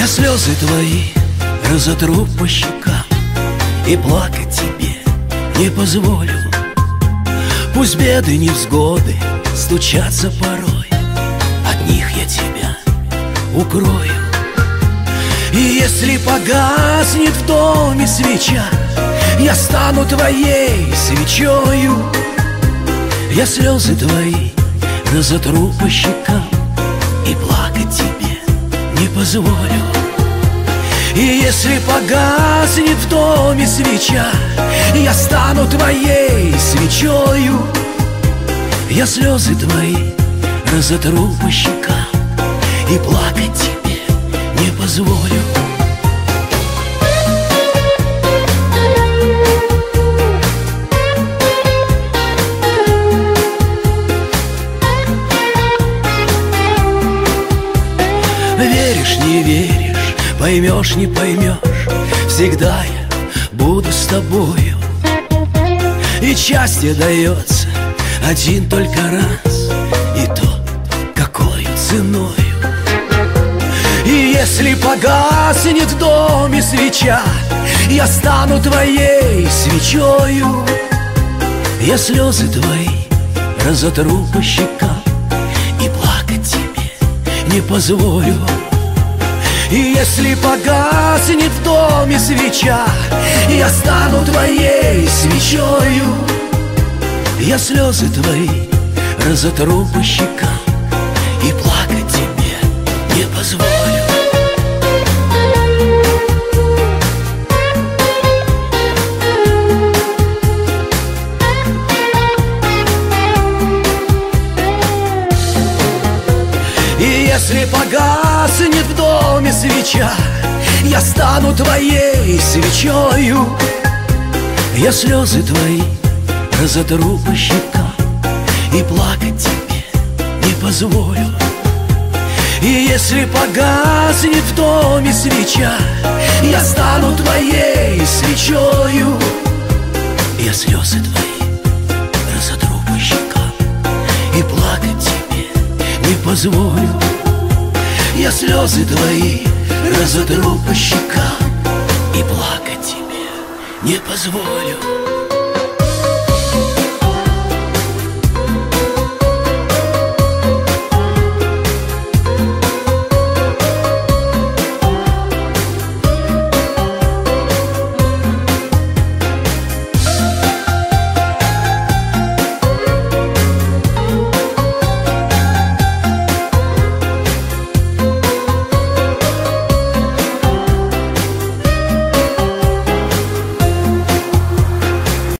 Я слезы твои разотру по щекам и плакать тебе не позволю. Пусть беды, невзгоды стучатся порой, от них я тебя укрою. И если погаснет в доме свеча, я стану твоей свечою. Я слезы твои разотру по щекам и плакать тебе не позволю. И если погаснет в доме свеча, я стану твоей свечою. Я слезы твои разотру по щекам и плакать тебе не позволю. Веришь, не веришь, поймешь, не поймешь, всегда я буду с тобою. И счастье дается один только раз, и то какой ценою. И если погаснет в доме свеча, я стану твоей свечою. Я слезы твои разотру по щекам и плакать тебе не позволю. И если погаснет в доме свеча, я стану твоей свечою. Я слезы твои разотру по щекам и плакать тебе не позволю. И если погаснет в доме свеча, я стану твоей свечою. Я слезы твои разотру по щекам и плакать тебе не позволю. И если погаснет в доме свеча, я стану твоей свечою. Я слезы твои разотру по щекам и плакать тебе не позволю. Я слезы твои разотру по щекам и плакать тебе не позволю.